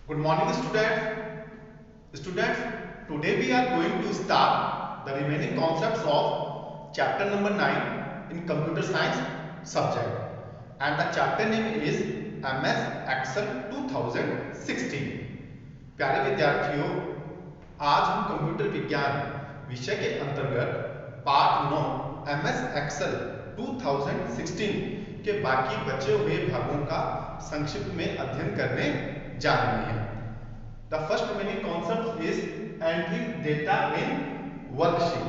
Good morning, students. Students, today we are going to start the remaining concepts of chapter number 9 in computer science subject. And the chapter name is MS Excel 2016. प्यारे विद्यार्थियों, आज हम computer विज्ञान विषय के अंतर्गत पाठ 9 MS Excel 2016 के बाकी बचे हुए भागों का संक्षिप्त में अध्ययन करने जा रहे हैं। The first remaining concept is entering data in worksheet.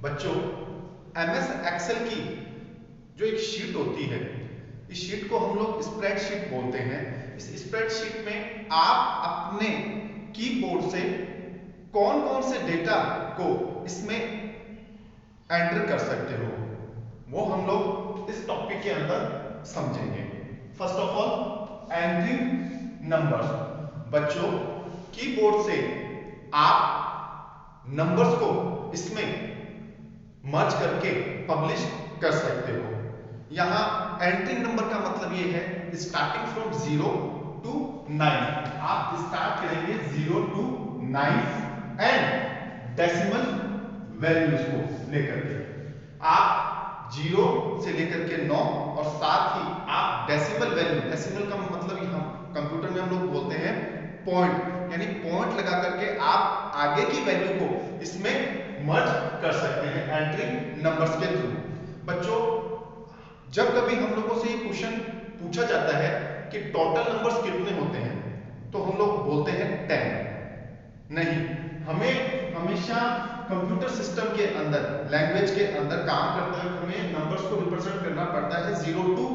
बच्चों, MS Excel की जो एक शीट होती है, इस शीट को हम लोग स्प्रेडशीट बोलते हैं। इस स्प्रेडशीट में आप अपने कीबोर्ड से कौन कौन से डेटा को इसमें एंटर कर सकते हो, वो हम लोग इस टॉपिक के अंदर समझेंगे। First of all, entering numbers. बच्चों, कीबोर्ड से आप नंबर्स को इसमें मर्ज करके पब्लिश कर सकते हो। यहां एंट्रिंग नंबर का मतलब ये है स्टार्टिंग फ्रॉम 0 to 9। आप स्टार्ट करेंगे 0 to 9 एंड डेसिमल वैल्यूज को लेकर के। आप 0 से लेकर के 9 और साथ ही आप डेसिमल वैल्यू, डेसिमल का मतलब हम कंप्यूटर में हम लोग बोलते हैं पॉइंट, यानी पॉइंट लगा करके आप आगे की वैल्यू को इसमें मर्ज कर सकते हैं एंट्रिंग नंबर्स के थ्रू। बच्चों, जब कभी हम लोगों से ये क्वेश्चन पूछा जाता है कि टोटल नंबर्स कितने होते हैं, तो हम लोग बोलते हैं 10। नहीं, हमें हमेशा कंप्यूटर सिस्टम के अंदर, लैंग्वेज के अंदर काम करते हुए हमें नंबर्स को रिप्रेजेंट करना पड़ता है 0 to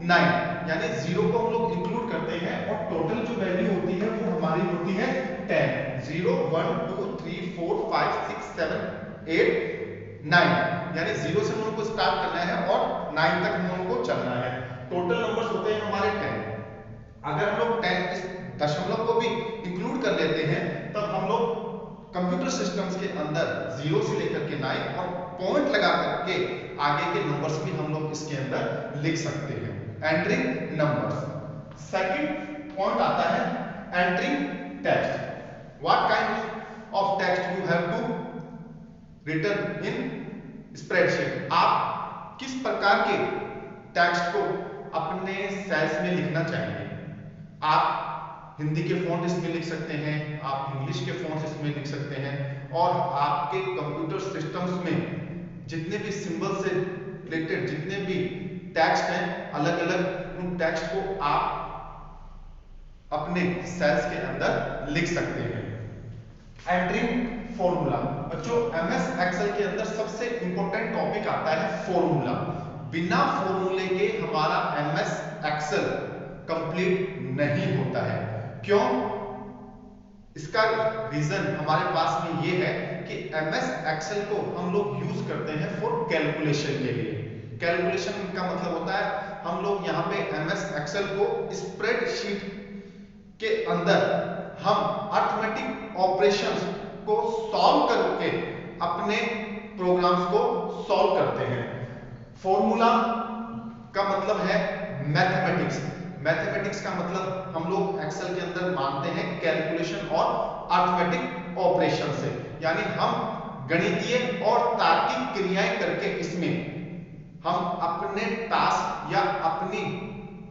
9, यानी 0 को हम लोग इंक्लूड करते हैं और टोटल जो वैल्यू होती है वो हमारी होती है 10। 0 1 2 3 4 5 6 7 8 9, यानी 0 से हम लोग को स्टार्ट करना है और 9 तक हम लोग को चलना है। टोटल नंबर्स होते हैं हमारे 10। अगर हम लोग 10 इस दशमलव को भी इंक्लूड कर लेते हैं, तब हम लोग कंप्यूटर सिस्टम्स के अंदर 0 से लेकर के 9 और पॉइंट लगा करके आगे के नंबर्स भी हम लोग इसके अंदर लिख सकते हैं, एंट्रिंग नंबर्स। सेकंड पॉइंट आता है entering text. What kind of text you have to return in spreadsheet. आप किस प्रकार के टेक्स्ट को अपने सेल्स में लिखना चाहेंगे। आप हिंदी के फॉन्ट इसमें लिख सकते हैं, आप इंग्लिश के फॉन्ट इसमें लिख सकते हैं, और आपके कंप्यूटर सिस्टम्स में जितने भी सिंबल से रिलेटेड जितने भी टेक्स्ट हैं, अलग अलग उन टेक्स्ट को आप अपने सेल्स के अंदर लिख सकते हैं। Entering formula. बच्चों, MS एक्सेल के अंदर सबसे इंपॉर्टेंट टॉपिक आता है फॉर्मूला। बिना फॉर्मूले के हमारा MS एक्सेल कंप्लीट नहीं होता है। क्यों? इसका रीजन हमारे पास में ये है कि MS एक्सेल को हम लोग यूज करते हैं फॉर कैलकुलेशन के लिए। कैलकुलेशन का मतलब होता है हम लोग यहाँ पे MS एक्सेल को स्प्रेडशीट के अंदर हम अरिथमेटिक ऑपरेशंस को सॉल्व करके अपने प्रोग्राम्स को सॉल्व करते हैं। फॉर्मूला का मतलब है मैथमेटिक्स। मैथमेटिक्स का मतलब हम लोग एक्सेल के अंदर मानते हैं कैलकुलेशन और अरिथमेटिक ऑपरेशन से, यानी हम गणितीय और तार्किक क्रियाएं करके इसमें हम अपने टास्क या अपनी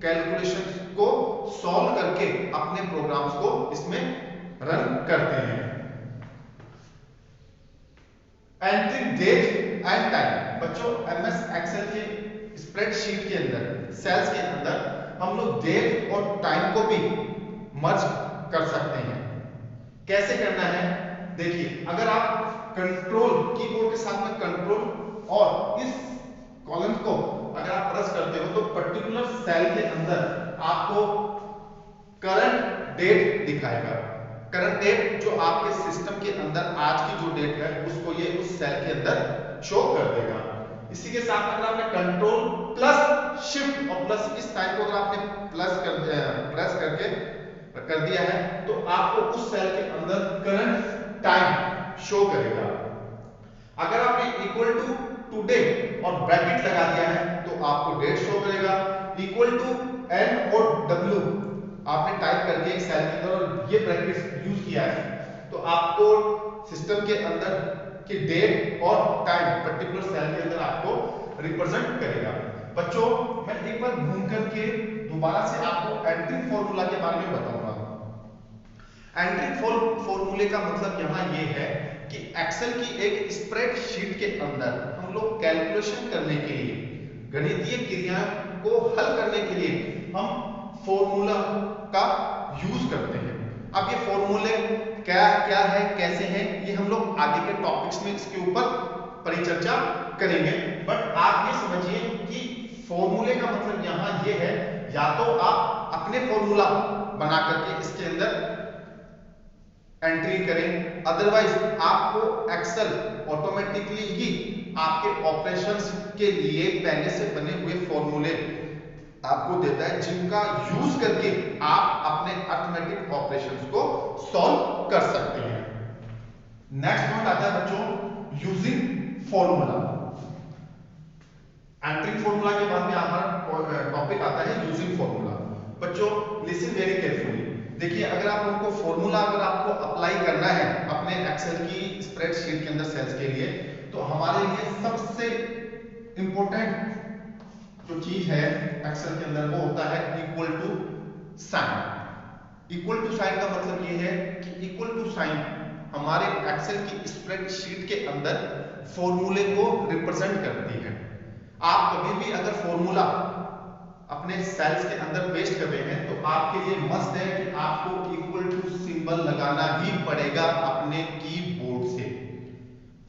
कैलकुलेशंस को सॉल्व करके अपने प्रोग्राम्स को इसमें रन करते हैं। Entering date and time. बच्चों, MS एक्सेल के स्प्रेडशीट के अंदर, सेल्स के अंदर हम लोग डेट और टाइम को भी मर्ज कर सकते हैं। कैसे करना है? देखिए, अगर आप कंट्रोल कीबोर्ड के साथ में कंट्रोल और इस कॉलम को अगर आप प्रेस करते हो तो पर्टिकुलर सेल के अंदर आपको करंट डेट दिखाएगा। करंट डेट जो आपके सिस्टम के अंदर आज की जो डेट है उसको ये उस सेल के अंदर शो कर देगा। इसी के साथ अगर आपने कंट्रोल प्लस शिफ्ट और प्लस इस साइन को अगर आपने प्रेस करके कर दिया है तो आपको उस सेल के अंदर करंट टाइम शो करेगा। अगर आपने इक्वल टू टुडे और ब्रैकेट लगा दिया है तो आपको डेट शो करेगा। इक्वल टू N और W आपने टाइप करके एक सेल सेल के अंदर और ये ब्रैकेट यूज किया है तो आपको सिस्टम के अंदर की डेट और टाइम पर्टिकुलर सेल के अंदर आपको रिप्रेजेंट करेगा। बच्चों मैं एक बार घूम करके दोबारा से आपको एंट्री फॉर्मूला के बारे में बताऊंगा। एंट्री फॉर्मूले का मतलब यहाँ ये है कि एक्सेल की एक स्प्रेडशीट के अंदर हम लोग कैलकुलेशन करने के लिए, गणितीय क्रियाओं को हल करने के लिए हम फॉर्मूला का यूज करते हैं। अब ये फॉर्मूले क्या क्या है, कैसे हैं, ये हम लोग आगे के टॉपिक्स में इसके ऊपर परिचर्चा करेंगे। बट आप ये समझिए कि फॉर्मूले का मतलब यहाँ ये है, या तो आप अपने फॉर्मूला बना करके इसके अंदर एंट्री करें, अदरवाइज आपको एक्सेल ऑटोमेटिकली ही आपके ऑपरेशंस के लिए पहले से बने हुए फॉर्मूले आपको देता है, जिनका यूज करके आप अपने अरिथमेटिक ऑपरेशंस को सॉल्व कर सकते हैं। नेक्स्ट पॉइंट आता है बच्चों यूजिंग फॉर्मूला। एंट्रिंग फॉर्मूला के बाद में हमारा टॉपिक आता है यूजिंग फॉर्मूला। बच्चों लिसन वेरी केयरफुली, देखिए अगर आप उनको फॉर्मूला अगर आपको अप्लाई करना है अपने एक्सेल की स्प्रेडशीट के अंदर सेल्स के लिए, तो हमारे लिए सबसे इंपॉर्टेंट जो चीज है एक्सेल के अंदर वो होता है equal to sign. Equal to sign का मतलब ये है कि इक्वल टू साइन हमारे एक्सेल की स्प्रेडशीट के अंदर फॉर्मूले को रिप्रेजेंट करती है। आप कभी भी अगर फॉर्मूला अपने सेल्स के अंदर पेस्ट कर रहे हैं तो आपके लिए मस्ट है कि आपको इक्वल टू सिंबल लगाना ही पड़ेगा अपने कीबोर्ड से,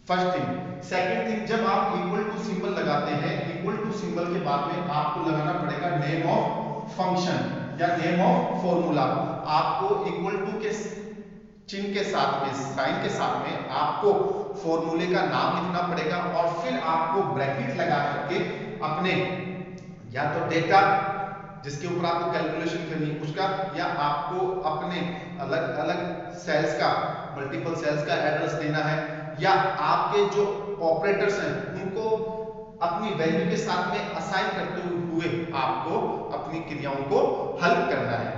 फर्स्ट थिंग। सेकंड थिंग, जब आप इक्वल टू सिंबल लगाते हैं, इक्वल टू सिंबल के बाद में आपको लगाना पड़ेगा नेम ऑफ फंक्शन या नेम ऑफ फॉर्मूला। आपको इक्वल टू के चिन्ह के साथ में, साइन के साथ में आपको फॉर्मूले का नाम लिखना पड़ेगा और फिर आपको ब्रैकेट लगा करके अपने या तो डेटा जिसके ऊपर आपको कैलकुलेशन करनी है उसका, या आपको अपने अलग अलग सेल्स का, मल्टीपल सेल्स का एड्रेस देना है, या आपके जो ऑपरेटर्स हैं उनको अपनी वैल्यू के साथ में असाइन करते हुए आपको अपनी क्रियाओं को हल करना है।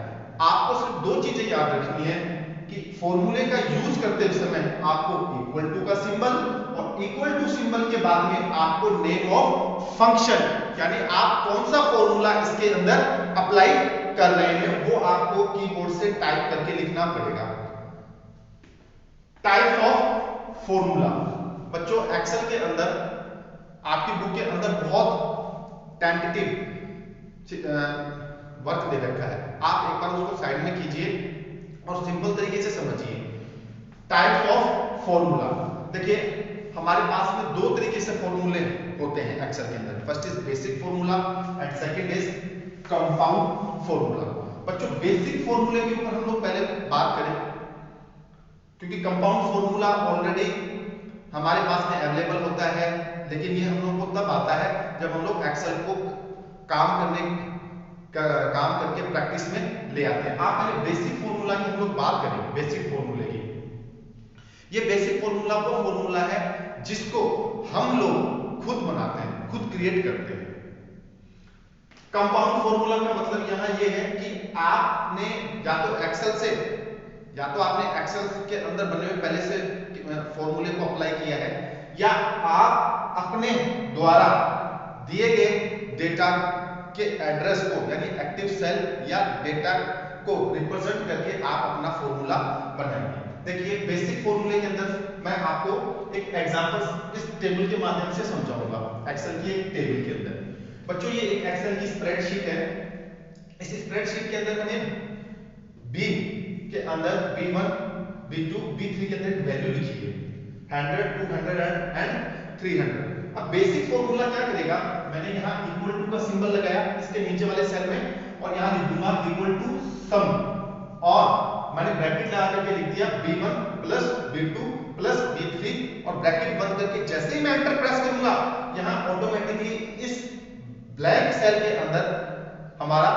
आपको सिर्फ दो चीजें याद रखनी है कि फॉर्मूले का यूज करते समय आपको इक्वल टू का सिंबल और इक्वल टू सिंबल के बाद में आपको नेम ऑफ फंक्शन, यानी आप कौन सा फॉर्मूला इसके अंदर अप्लाई कर रहे हैं वो आपको कीबोर्ड से टाइप करके लिखना पड़ेगा। Type of formula. बच्चों एक्सेल के अंदर आपकी बुक के अंदर बहुत टेंटेटिव वर्क दे रखा है, आप एक बार उसको साइड में कीजिए और सिंपल तरीके से समझिए। टाइप्स ऑफ फॉर्मूला, देखिए हमारे पास में दो तरीके से फॉर्मूले होते हैं एक्सेल के अंदर। First is basic formula and second is compound formula. बच्चों बेसिक फॉर्मूले के ऊपर हम लोग पहले बात करें, क्योंकि कंपाउंड फॉर्मूला ऑलरेडी हमारे पास में अवेलेबल होता है, लेकिन ये हम लोग को तब आता है जब हम लोग एक्सेल को काम करके प्रैक्टिस में ले आते हैं। आप पहले बेसिक फॉर्मूला की हम लोग बात करें। बेसिक फॉर्मूले की, ये बेसिक फॉर्मूला वो फॉर्मूला है जिसको हम लोग खुद बनाते हैं, खुद क्रिएट करते हैं। कंपाउंड फॉर्मूला का मतलब यहाँ ये है कि आपने या तो आपने एक्सेल के अंदर बने हुए पहले से फॉर्मूले को अप्लाई किया है, या आप अपने द्वारा दिए गए डेटा के एड्रेस को, यानी एक्टिव सेल या डेटा को रिप्रेजेंट करके आप अपना फॉर्मूला बनाएंगे। देखिए बेसिक फॉर्मूले के अंदर मैं आपको एक एग्जांपल इस टेबल के माध्यम से समझाऊंगा। एक्सेल की एक टेबल के अंदर बच्चों ये एक एक्सेल की स्प्रेडशीट है। इस स्प्रेडशीट के अंदर मैंने बी के अंदर B1, B2, B3 के अंदर वैल्यू लिखी है 100, 200 एंड 300। अब बेसिक फॉर्मूला क्या करेगा, मैंने यहाँ इक्वल टू का सिंबल लगाया इसके नीचे वाले सेल में और यहाँ लिख दूंगा इक्वल टू सम, और मैंने ब्रैकेट लगा करके लिख दिया B1 plus B2 plus B3 और ब्रैकेट बंद करके जैसे ही मैं एंटर प्रेस करूंगा यहाँ ऑटोमेटिकली इस ब्लैंक सेल के अंदर हमारा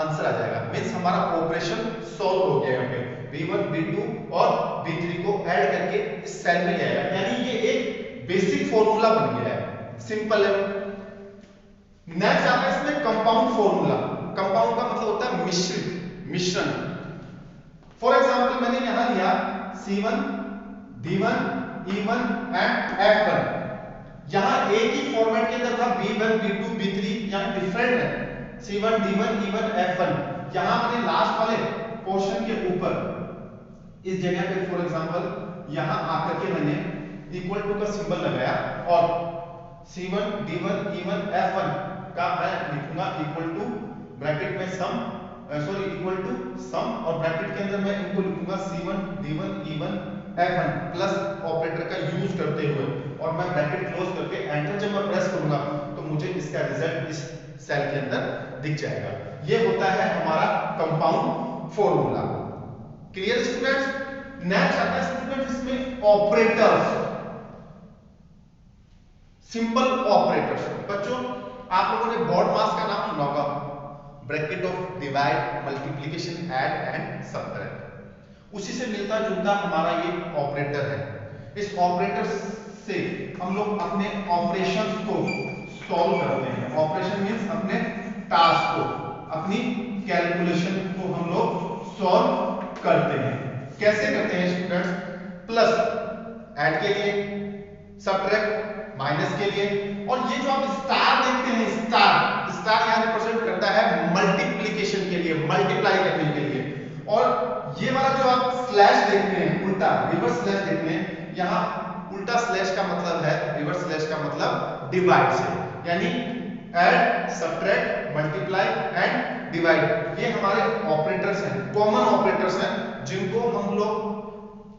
आंसर आ जाएगा। मींस हमारा ऑपरेशन सॉल्व हो गया है। B1, B2 और B3 को ऐड करके इस सेल में ले आएगा, यानी ये एक बेसिक फॉर्मूला बन गया है, सिंपल है। नेक्स्ट आता है इसमें कंपाउंड फॉर्मूला। कंपाउंड का मतलब होता है मिश्रण। फॉर एग्जांपल मैंने यहां लिया C1 D1 E1 and F1। यहां एक ही फॉर्मेट के अंदर था B1 B2 B3, यहां डिफरेंट है C1 D1 E1 F1। यहां मैंने लास्ट वाले पोर्शन के ऊपर इस जगह पे फॉर एग्जांपल यहां आकर के मैंने इक्वल टू का सिंबल लगाया और C1 D1 E1 F1 का मैं लिखूंगा इक्वल टू ब्रैकेट में सम इक्वल टू सम और ब्रैकेट के अंदर मैं इनको लिखूंगा C1 D1 E1 F1 plus operator का यूज करते हुए और मैं ब्रैकेट क्लोज करके एंटर जब मैं प्रेस करूंगा तो मुझे इसका रिजल्ट इस सेल के अंदर दिख जाएगा। ये होता है हमारा compound formula. Clear students? Next आता है स्टूडेंट्स इसमें ऑपरेटर्स, सिंपल ऑपरेटर्स। बच्चों आप लोगों ने बोर्ड मास का नाम सुना होगा, bracket of divide multiplication add and subtract, उसी से मिलता जुलता हमारा ये ऑपरेटर है। इस ऑपरेटर से हम लोग अपने ऑपरेशंस को सॉल्व करते हैं। ऑपरेशन मींस अपने टास्क को, अपनी कैलकुलेशन को हम लोग सॉल्व करते हैं। कैसे करते हैं स्टूडेंट्स? प्लस ऐड के लिए, सबट्रैक्ट माइनस के लिए, और ये जो आप स्टार देखते हैं, स्टार यहां रिप्रेजेंट करता है मल्टीप्लिकेशन के लिए, मल्टीप्लाई करने के लिए। और ये वाला जो आप स्लैश देखते हैं, उल्टा रिवर्स स्लैश देखते हैं, यहां उल्टा स्लैश का मतलब है, रिवर्स स्लैश का मतलब डिवाइड से, यानी add subtract multiply and divide. ये हमारे ऑपरेटर्स हैं, कॉमन ऑपरेटर्स हैं, जिनको हम लोग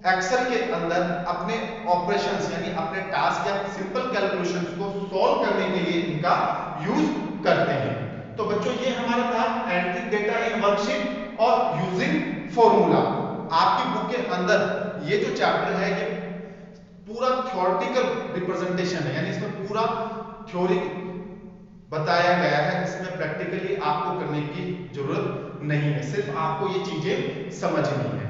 एक्सेल के अंदर अपने ऑपरेशंस यानी अपने टास्क या सिंपल कैलकुलेशंस को सॉल्व करने के लिए इनका यूज करते हैं। तो बच्चों ये हमारा था एंट्रिंग डेटा इन वर्कशीट और यूजिंग फॉर्मूला। आपकी बुक के अंदर ये जो चैप्टर है ये पूरा थ्योरेटिकल रिप्रेजेंटेशन है, यानी इसमें पूरा थ्योरी बताया गया है, इसमें प्रैक्टिकली आपको करने की जरूरत नहीं है, सिर्फ आपको ये चीजें समझनी है।